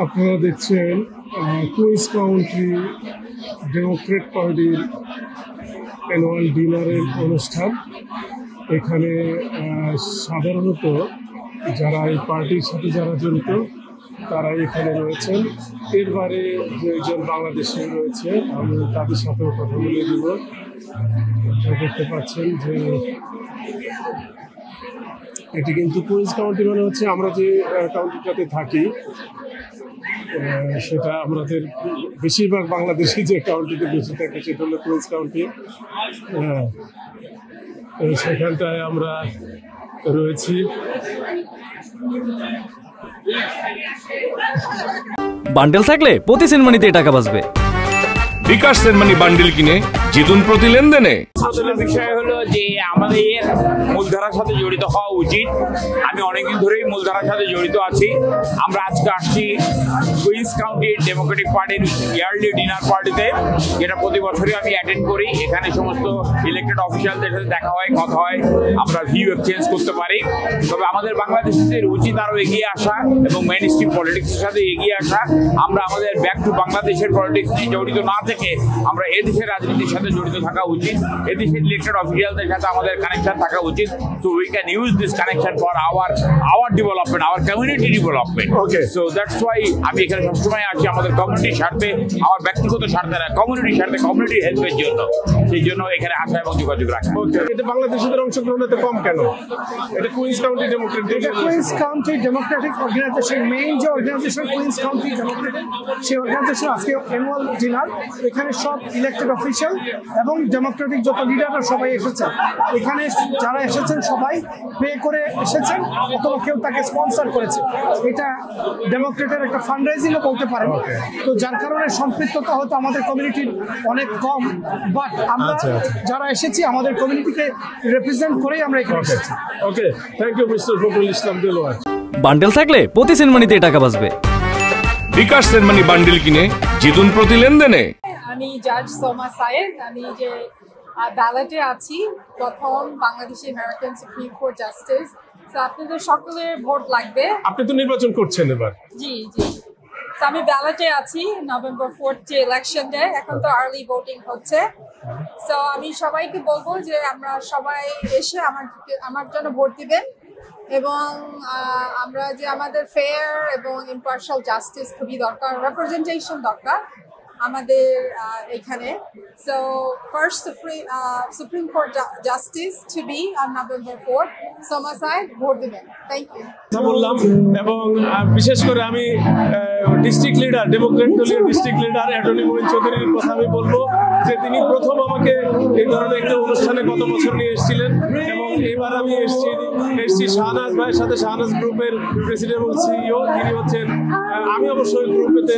আপনারা দেখছেন queen's county Democrat পার্টির অ্যানুয়াল ডিনারের অনুষ্ঠান। এখানে সাধারণত যারা এই পার্টির সাথে যারা জড়িত তারা এখানে রয়েছেন। এরবারে দুইজন বাংলাদেশে রয়েছে, আমি তাদের সাথেও কথা বলে দিব। দেখতে পাচ্ছেন যে এটি কিন্তু কুইন্স কাউন্টি মানে হচ্ছে আমরা যে কাউন্টিটাতে থাকি সেটা আমাদের বেশিরভাগ বাংলাদেশি যে কাউন্টিতে বেশি থাকে সেটা হলো কুইন্স কাউন্টি। সেখানটায় আমরা রয়েছি। বান্ডেল থাকলে প্রতি সেনমানিতে টাকা বাঁচবে। বিকাশ সেনমানি বান্ডেল কিনে জিতুন প্রতি লেনদেনে। আসলে বিষয় হলো যে আমাদের মূলধারার সাথে জড়িত হওয়া উচিত। আমি অনেকদিন ধরেই মূলধারার সাথে জড়িত আছি। আমরা আজকে আসছি কুইন্স কাউন্টি ডেমোক্রেটিক পার্টির ইয়ারলি ডিনার পার্টিতে, যেটা প্রতি বছরই আমি অ্যাটেন্ড করি। এখানে সমস্ত ইলেক্টেড অফিসিয়ালদের সাথে দেখা হয়, কথা হয়, আমরা ভিউ এক্সচেঞ্জ করতে পারি। তবে আমাদের বাংলাদেশিদের উচিত আরও এগিয়ে আসা এবং মেইন স্ট্রিম পলিটিক্সের সাথে এগিয়ে আসা। আমরা আমাদের ব্যাক টু বাংলাদেশের পলিটিক্স নিয়ে জড়িত না থেকে আমরা এদেশের রাজনীতির সাথে জড়িত থাকা উচিত। এদেশের ইলেক্টেড অফিসিয়ালদের সাথে আমাদের কানেকশন থাকা উচিত। So we can use this connection for our development, our community development. Okay, so that's why আমি এখানে সবসময় আসি আমাদের কমিউনিটির স্বার্থে, আমার ব্যক্তিগত স্বার্থে না, কমিউনিটির স্বার্থে, কমিউনিটি হেল্পের জন্য। সেই জন্য এখানে আসা এবং যোগাযোগ রাখা। এটা বাংলাদেশিদের অংশগ্রহণ এত কম কেন? এটা কুইন্স কাউন্টি ডেমোক্রেটিক, এটা Queens County Democratic Organization, main যে অর্গানাইজেশন কুইন্স কাউন্টি ডেমোক্রেটিক, সেই অর্গানাইজেশন আজকে অ্যানুয়াল ডিনার। এখানে সব ইলেক্টেড অফিসিয়াল এবং ডেমোক্রেটিক যত লিডাররা সবাই এসেছেন। এখানে যারা এসেছেন সবাই পে করে এসেছেন অথবা কেউ তাকে স্পন্সর করেছে। এটা ডেমোক্রেটের একটা ফান্ডরাইজিংও বলতে পারেন। তো যার কারণে সম্পৃক্ততা হয়তো আমাদের কমিউনিটির অনেক কম, বাট আমরা যারা এসেছি আমাদের কমিউনিটিকে রিপ্রেজেন্ট করেই আমরা এখানে এসেছি। Okay, thank you mister Fakhrul Islam Delwar. Bundle থাকলে প্রতি সেনমানিতে টাকা বাঁচবে। বিকাশ সেনমানি বান্ডেল কিনে জিতুন প্রতি লেনদেনে। আমি জাজ সোমা সায়েদ, আমি যে ব্যালটে আছি প্রথম Bangladeshi American supreme court justice. তো আপনাদের সকলের ভোট লাগবে। আপনি তো নির্বাচন করছেন এবার? জি জি, আমি ব্যালটে আছি নভেম্বর 4 যে ইলেকশন ডে। এখন তো আর্লি ভোটিং হচ্ছে। সো আমি সবাইকে বলবো যে আমরা সবাই এসে আমার জন্য ভোট দিবেন এবং আমরা যে আমাদের ফেয়ার এবং ইম্পার্শাল জাস্টিস খুবই দরকার, রিপ্রেজেন্টেশন দরকার আমাদের এখানে। So first supreme court justice to be on November 4, Soma Sayed, vote দিবেন। থ্যাংক ইউ বললাম। এবং বিশেষ করে আমি ডিস্ট্রিক্ট লিডার, ডেমোক্রেট দলীয় ডিস্ট্রিক্ট লিডার অ্যাটর্নি মঈন চৌধুরীর কথা আমি বলবো যে তিনি প্রথম আমাকে এই ধরনের একটা অনুষ্ঠানে গত বছর নিয়ে এসেছিলেন এবং এবার আমি এসেছি শাহনাজ ভাইয়ের সাথে, শাহনাজ গ্রুপের প্রেসিডেন্ট এবং সিইও। তিনি হচ্ছেন, আমি অবশ্যই গ্রুপেতে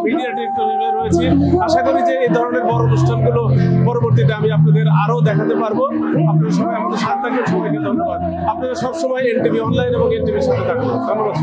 মিডিয়া ডিরেক্টর হিসেবে রয়েছি। আশা করি যে এই ধরনের বড় অনুষ্ঠানগুলো পরবর্তীতে আমি আপনাদের আরও দেখাতে পারবো। আপনারা সবাই আমাদের সাথে থাকবেন। সবাইকে ধন্যবাদ। আপনারা সবসময় এনটিভি অনলাইন এবং এনটিভির সাথে থাকবেন। ধন্যবাদ।